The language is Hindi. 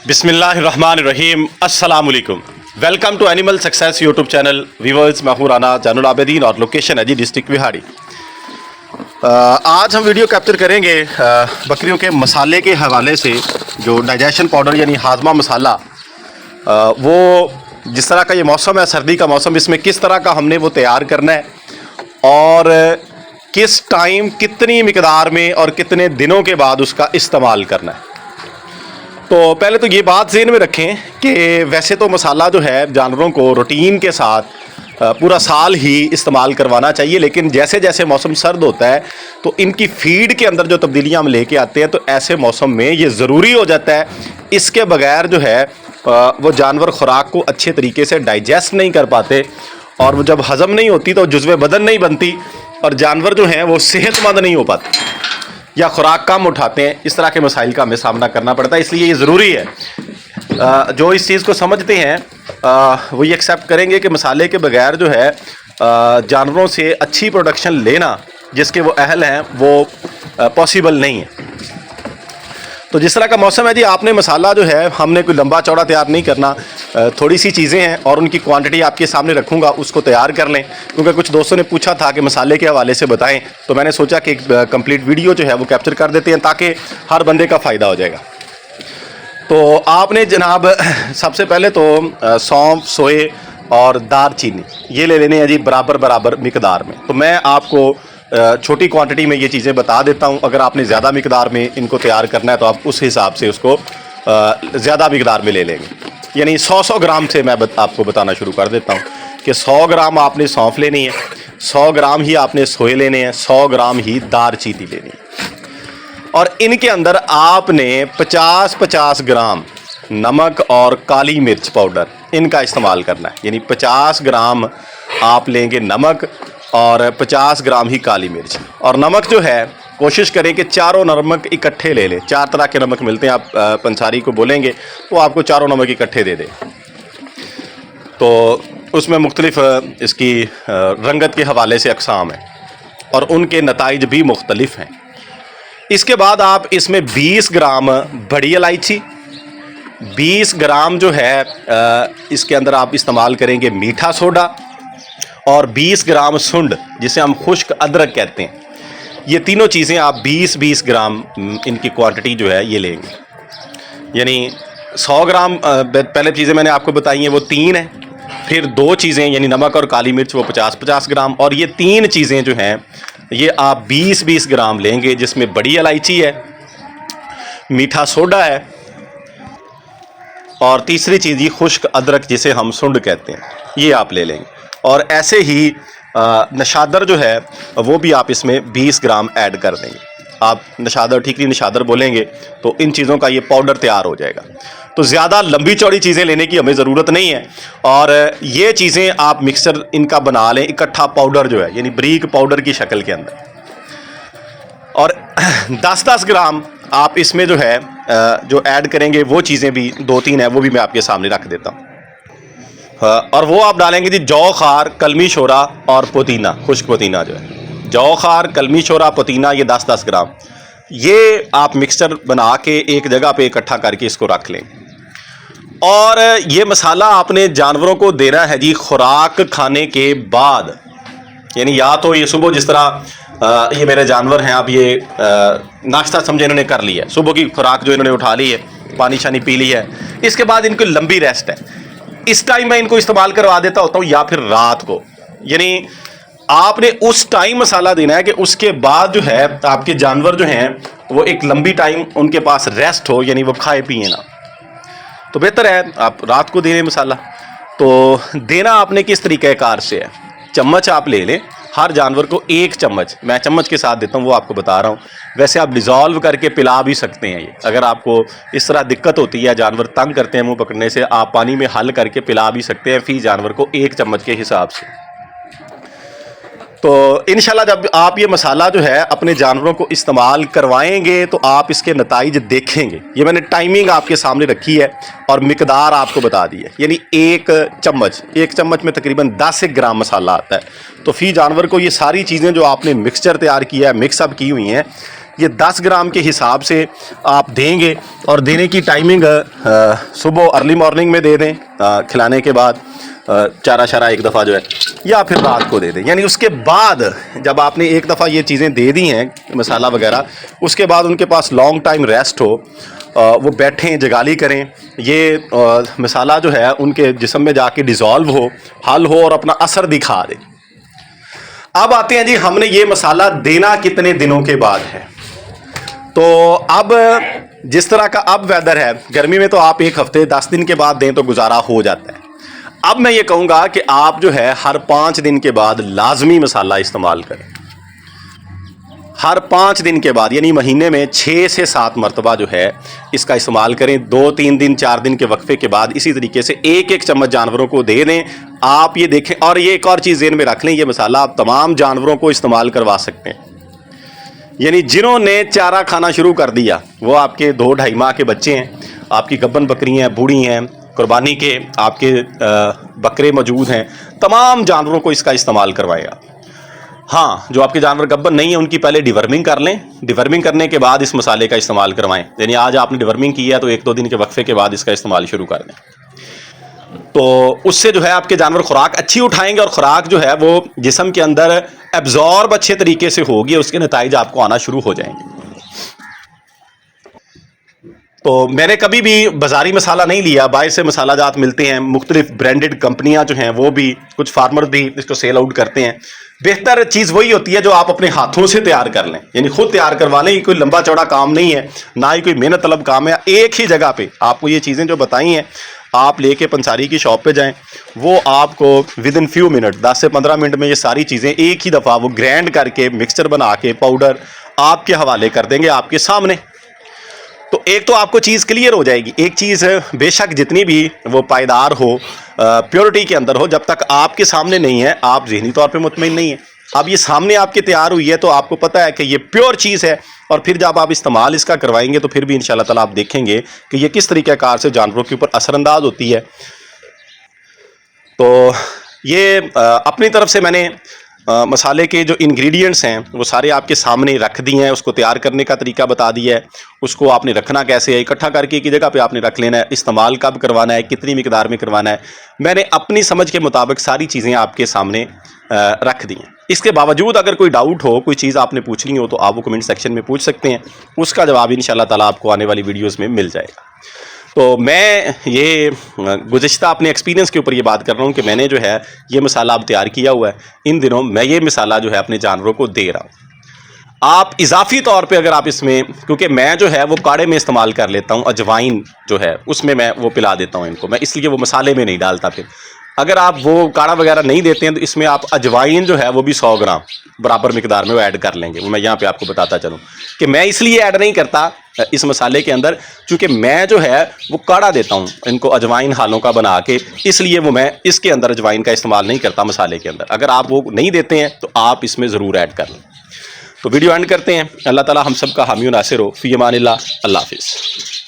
बिस्मिल्लाहिर्रहमानिर्रहीम अस्सलाम वालेकुम। Welcome to animal success YouTube channel. Viewers, मैं हूं राना जैनुल आबिदीन और लोकेशन है जी डिस्ट्रिक्ट विहाड़ी। आज हम वीडियो कैप्चर करेंगे बकरियों के मसाले के हवाले से। जो डाइजेशन पाउडर यानी हाजमा मसाला, वो जिस तरह का ये मौसम है, सर्दी का मौसम, इसमें किस तरह का हमने वो तैयार करना है और किस टाइम कितनी मिकदार में और कितने दिनों के बाद उसका इस्तेमाल करना है। तो पहले तो ये बात ज़हन में रखें कि वैसे तो मसाला जो है जानवरों को रूटीन के साथ पूरा साल ही इस्तेमाल करवाना चाहिए, लेकिन जैसे जैसे मौसम सर्द होता है तो इनकी फीड के अंदर जो तब्दीलियां हम लेके आते हैं, तो ऐसे मौसम में ये ज़रूरी हो जाता है। इसके बगैर जो है वो जानवर खुराक को अच्छे तरीके से डाइजेस्ट नहीं कर पाते, और वो जब हज़म नहीं होती तो जुज़्व बदन नहीं बनती और जानवर जो हैं वो सेहतमंद नहीं हो पाते या खुराक कम उठाते हैं। इस तरह के मसाइल का हमें सामना करना पड़ता है। इसलिए ये ज़रूरी है, जो इस चीज़ को समझते हैं वो ये एक्सेप्ट करेंगे कि मसाले के बगैर जो है जानवरों से अच्छी प्रोडक्शन लेना जिसके वो अहल हैं वो पॉसिबल नहीं है। तो जिस तरह का मौसम है जी, आपने मसाला जो है हमने कोई लंबा चौड़ा तैयार नहीं करना, थोड़ी सी चीज़ें हैं और उनकी क्वांटिटी आपके सामने रखूँगा, उसको तैयार कर लें। क्योंकि कुछ दोस्तों ने पूछा था कि मसाले के हवाले से बताएं, तो मैंने सोचा कि एक कंप्लीट वीडियो जो है वो कैप्चर कर देते हैं ताकि हर बंदे का फ़ायदा हो जाएगा। तो आपने जनाब सबसे पहले तो सौंफ, सोए और दार चीनी ये ले लेने हैं जी बराबर बराबर मिकदार में। तो मैं आपको छोटी क्वांटिटी में ये चीज़ें बता देता हूँ। अगर आपने ज़्यादा मिकदार में इनको तैयार करना है तो आप उस हिसाब से उसको ज़्यादा मिकदार में ले लेंगे। यानी 100 ग्राम से मैं आपको बताना शुरू कर देता हूँ कि 100 ग्राम आपने सौंफ लेनी है, 100 ग्राम ही आपने सोए लेने हैं, 100 ग्राम ही दार चीनी लेनी है, और इनके अंदर आपने 50-50 ग्राम नमक और काली मिर्च पाउडर इनका इस्तेमाल करना है। यानी 50 ग्राम आप लेंगे नमक और 50 ग्राम ही काली मिर्च। और नमक जो है कोशिश करें कि चारों नमक इकट्ठे ले लें। 4 तरह के नमक मिलते हैं, आप पंसारी को बोलेंगे वो आपको चारों नमक इकट्ठे दे दे। तो उसमें मुख्तलिफ इसकी रंगत के हवाले से अक़साम है और उनके नताइज भी मुख्तलिफ हैं। इसके बाद आप इसमें 20 ग्राम बड़ी इलायची, 20 ग्राम जो है इसके अंदर आप इस्तेमाल करेंगे मीठा सोडा, और 20 ग्राम सुंड जिसे हम खुश्क अदरक कहते हैं। ये तीनों चीज़ें आप 20-20 ग्राम इनकी क्वांटिटी जो है ये लेंगे। यानी 100 ग्राम पहले चीज़ें मैंने आपको बताई हैं वो 3 है, फिर 2 चीज़ें यानी नमक और काली मिर्च वो 50-50 ग्राम, और ये 3 चीज़ें जो हैं ये आप 20-20 ग्राम लेंगे, जिसमें बड़ी इलायची है, मीठा सोडा है, और तीसरी चीज़ ये खुश्क अदरक जिसे हम सुंड कहते हैं, ये आप ले लेंगे। और ऐसे ही नशादर जो है वो भी आप इसमें 20 ग्राम ऐड कर देंगे। आप नशादर, ठीकरी नशादर बोलेंगे, तो इन चीज़ों का ये पाउडर तैयार हो जाएगा। तो ज़्यादा लंबी चौड़ी चीज़ें लेने की हमें ज़रूरत नहीं है, और ये चीज़ें आप मिक्सचर इनका बना लें इकट्ठा पाउडर जो है, यानी बारीक पाउडर की शक्ल के अंदर। और 10-10 ग्राम आप इसमें जो है जो ऐड करेंगे वो चीज़ें भी 2-3 हैं, वो भी मैं आपके सामने रख देता हूँ। और वो आप डालेंगे जी जौ खार, कलमी शोरा और पुदीना, खुश्क पुदीना जो है, जौ खार, कलमी शोरा, पुदीना, ये 10-10 ग्राम ये आप मिक्सचर बना के एक जगह पे इकट्ठा करके इसको रख लें। और ये मसाला आपने जानवरों को देना है जी खुराक खाने के बाद। यानी या तो ये सुबह, जिस तरह ये मेरे जानवर हैं, अब ये नाश्ता समझे इन्होंने कर लिया, सुबह की खुराक जो इन्होंने उठा ली है, पानी शानी पी ली है, इसके बाद इनकी लंबी रेस्ट है। इस टाइम मैं इनको इस्तेमाल करवा देता होता हूँ, या फिर रात को। यानी आपने उस टाइम मसाला देना है कि उसके बाद जो है आपके जानवर जो हैं वो एक लंबी टाइम उनके पास रेस्ट हो, यानी वो खाए पिए ना। तो बेहतर है आप रात को दे लें मसाला। तो देना आपने किस तरीके कार से है, चम्मच आप ले लें, हर जानवर को 1 चम्मच, मैं चम्मच के साथ देता हूँ वो आपको बता रहा हूँ। वैसे आप डिज़ोल्व करके पिला भी सकते हैं ये, अगर आपको इस तरह दिक्कत होती है, जानवर तंग करते हैं मुंह पकड़ने से, आप पानी में हल करके पिला भी सकते हैं फी जानवर को 1 चम्मच के हिसाब से। तो इंशाल्लाह जब आप ये मसाला जो है अपने जानवरों को इस्तेमाल करवाएंगे तो आप इसके नताइज देखेंगे। ये मैंने टाइमिंग आपके सामने रखी है और मिकदार आपको बता दी है। यानी 1 चम्मच में तकरीबन 10 ग्राम मसाला आता है। तो फी जानवर को ये सारी चीज़ें जो आपने मिक्सचर तैयार किया है, मिक्सअप की हुई हैं, ये 10 ग्राम के हिसाब से आप देंगे और देने की टाइमिंग सुबह अर्ली मॉर्निंग में दे दें खिलाने के बाद चारा शारा एक दफ़ा जो है, या फिर रात को दे दें। यानी उसके बाद जब आपने एक दफ़ा ये चीज़ें दे दी हैं मसाला वगैरह, उसके बाद उनके पास लॉन्ग टाइम रेस्ट हो, वो बैठें जगाली करें, ये मसाला जो है उनके जिस्म में जाके डिज़ोल्व हो, हल हो और अपना असर दिखा दे। अब आते हैं जी, हमने ये मसाला देना कितने दिनों के बाद है। तो अब जिस तरह का अब वेदर है, गर्मी में तो आप 1 हफ्ते 10 दिन के बाद दें तो गुजारा हो जाता है। अब मैं ये कहूँगा कि आप जो है हर 5 दिन के बाद लाजमी मसाला इस्तेमाल करें। हर 5 दिन के बाद, यानी महीने में 6 से 7 मरतबा जो है इसका इस्तेमाल करें। 2-3 दिन 4 दिन के वक्फे के बाद इसी तरीके से 1-1 चम्मच जानवरों को दे दें। आप ये देखें, और ये एक और चीज़ ज़हन में रख लें, ये मसाला आप तमाम जानवरों को इस्तेमाल करवा सकते हैं। यानी जिन्होंने चारा खाना शुरू कर दिया, वो आपके 2-2.5 माह के बच्चे हैं, आपकी गब्बन बकरियाँ हैं, बूढ़ी हैं, कुर्बानी के आपके बकरे मौजूद हैं, तमाम जानवरों को इसका इस्तेमाल करवाएं आप। हाँ, जो आपके जानवर गब्बन नहीं है उनकी पहले डिवर्मिंग कर लें। डिवर्मिंग करने के बाद इस मसाले का इस्तेमाल करवाएं। यानी आज आपने डिवर्मिंग की है तो 1-2 दिन के वक्फे के बाद इसका इस्तेमाल शुरू कर दें। तो उससे जो है आपके जानवर खुराक अच्छी उठाएंगे और खुराक जो है वो जिस्म के अंदर एब्जॉर्ब अच्छे तरीके से होगी और उसके नतीजे आपको आना शुरू हो जाएंगे। तो मैंने कभी भी बाज़ारी मसाला नहीं लिया, बाहर से मसाला जात मिलते हैं, मुख्तलिफ ब्रांडेड कंपनियां जो हैं वो भी, कुछ फार्मर भी इसको सेल आउट करते हैं। बेहतर चीज़ वही होती है जो आप अपने हाथों से तैयार कर लें, यानी खुद तैयार करवा लें। कोई लंबा चौड़ा काम नहीं है, ना ही कोई मेहनत तलब काम है। एक ही जगह पे आपको ये चीज़ें जो बताई हैं, आप लेके पंसारी की शॉप पे जाएं, वो आपको विद इन फ्यू मिनट 10 से 15 मिनट में ये सारी चीज़ें एक ही दफ़ा वो ग्राइंड करके मिक्सचर बना के पाउडर आपके हवाले कर देंगे आपके सामने। तो एक तो आपको चीज़ क्लियर हो जाएगी। एक चीज़ बेशक जितनी भी वो पायदार हो, प्योरिटी के अंदर हो, जब तक आपके सामने नहीं है आप ज़हनी तौर पे मुतमईन नहीं है। अब ये सामने आपके तैयार हुई है तो आपको पता है कि ये प्योर चीज़ है, और फिर जब आप इस्तेमाल इसका करवाएंगे तो फिर भी इंशाल्लाह ताला आप देखेंगे कि ये किस तरीक़ाकार से जानवरों के ऊपर असरअंदाज होती है। तो ये अपनी तरफ से मैंने मसाले के जो इंग्रेडिएंट्स हैं वो सारे आपके सामने रख दिए हैं। उसको तैयार करने का तरीका बता दिया है, उसको आपने रखना कैसे है, इकट्ठा करके एक जगह पे आपने रख लेना है, इस्तेमाल कब करवाना है, कितनी मिकदार में करवाना है। मैंने अपनी समझ के मुताबिक सारी चीज़ें आपके सामने रख दी हैं। इसके बावजूद अगर कोई डाउट हो, कोई चीज़ आपने पूछनी हो तो आप वो कमेंट सेक्शन में पूछ सकते हैं, उसका जवाब इंशाल्लाह ताला आपको आने वाली वीडियोज़ में मिल जाएगा। तो मैं ये गुज़िश्ता अपने एक्सपीरियंस के ऊपर ये बात कर रहा हूँ कि मैंने जो है ये मसाला अब तैयार किया हुआ है। इन दिनों मैं ये मसाला जो है अपने जानवरों को दे रहा हूँ। आप इजाफी तौर पे अगर आप इसमें, क्योंकि मैं जो है वो काढ़े में इस्तेमाल कर लेता हूँ, अजवाइन जो है उसमें मैं वो पिला देता हूँ इनको, मैं इसलिए वो मसाले में नहीं डालता। फिर अगर आप वो काढ़ा वगैरह नहीं देते हैं तो इसमें आप अजवाइन जो है वो भी 100 ग्राम बराबर मिकदार में वो ऐड कर लेंगे। वो मैं यहाँ पे आपको बताता चलूँ कि मैं इसलिए ऐड नहीं करता इस मसाले के अंदर, क्योंकि मैं जो है वो काढ़ा देता हूँ इनको अजवाइन हालों का बना के, इसलिए वो मैं इसके अंदर अजवाइन का इस्तेमाल नहीं करता मसाले के अंदर। अगर आप वो नहीं देते हैं तो आप इसमें ज़रूर ऐड कर लें। तो वीडियो एंड करते हैं। अल्लाह ताला हम सब का हामी नासिर हो। फ़ी अमानिल्लाह। अल्लाह हाफ़िज़।